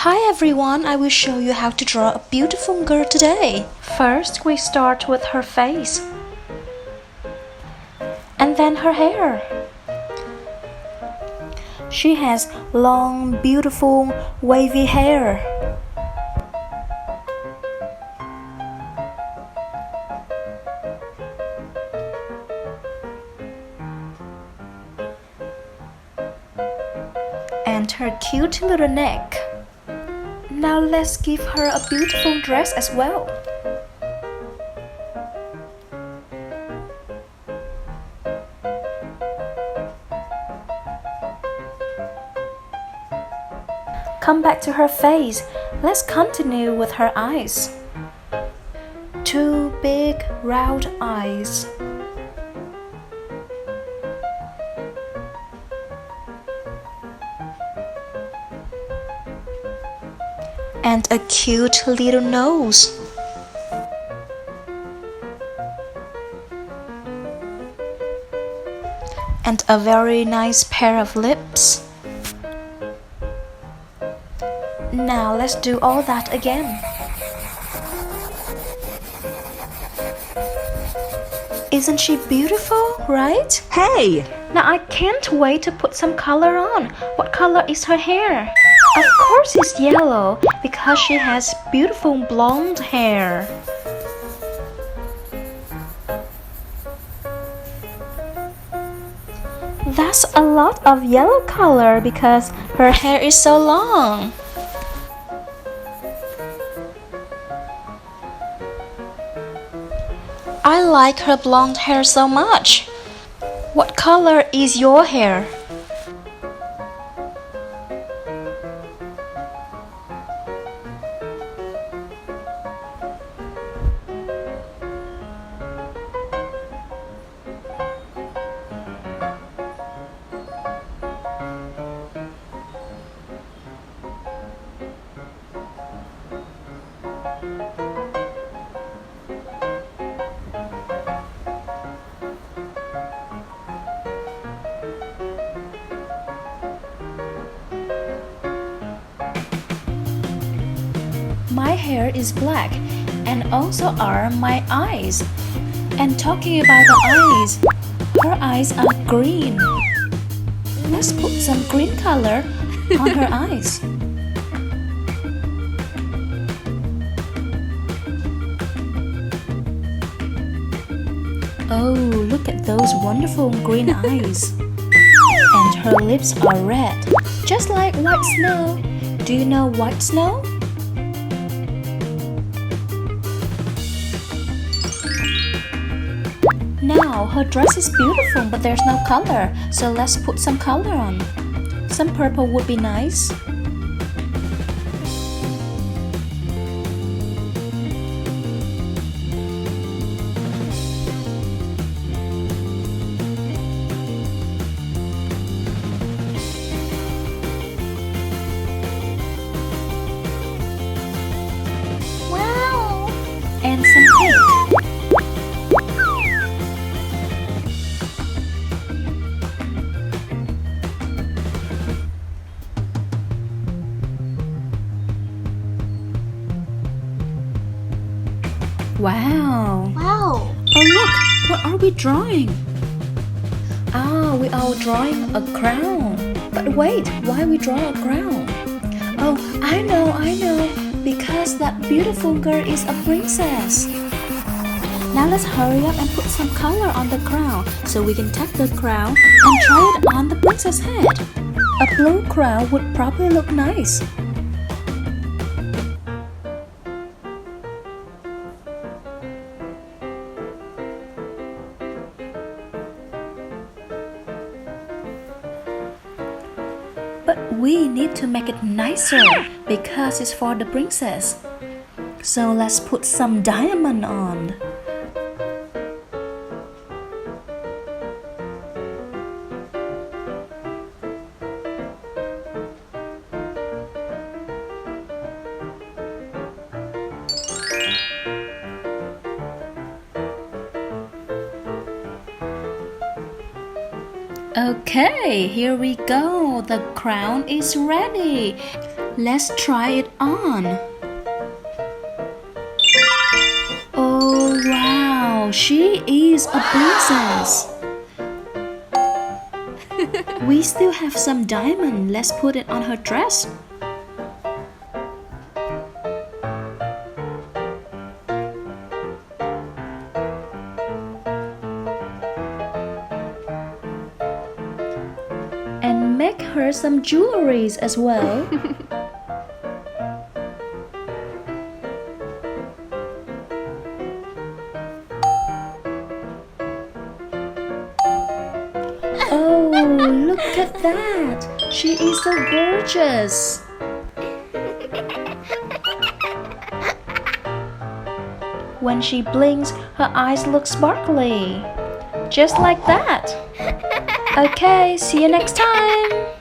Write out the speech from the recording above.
Hi everyone, I will show you how to draw a beautiful girl today. First, we start with her face. And then her hair. She has long, beautiful, wavy hair. And her cute little neck. Now let's give her a beautiful dress as well. Come back to her face. Let's continue with her eyes. Two big round eyes. And a cute little nose. And a very nice pair of lips. Now let's do all that again. Isn't she beautiful, right? Hey! Now I can't wait to put some color on. What color is her hair? Of course it's yellow, because she has beautiful blonde hair. That's a lot of yellow color because her hair is so long. I like her blonde hair so much. What color is your hair? My hair is black, and also are my eyes. And talking about the eyes, her eyes are green. Let's put some green color on her eyes. Oh, look at those wonderful green eyes. And her lips are red, just like white snow. Do you know white snow? Now, her dress is beautiful, but there's no color, so let's put some color on. Some purple would be nice. Wow! And some pink. Wow! Wow! Oh look! What are we drawing? Ah, we are drawing a crown. But wait, why we draw a crown? Oh, I know! Because that beautiful girl is a princess. Now let's hurry up and put some color on the crown so we can take the crown and try it on the princess head. A blue crown would probably look nice. But we need to make it nicer because it's for the princess. So let's put some diamond on. Okay, here we go. The crown is ready. Let's try it on. Oh wow, she is a princess. We still have some diamond. Let's put it on her dress. And make her some jewelries as well. Oh, look at that! She is so gorgeous! When she blinks, her eyes look sparkly. Just like that! Okay, see you next time!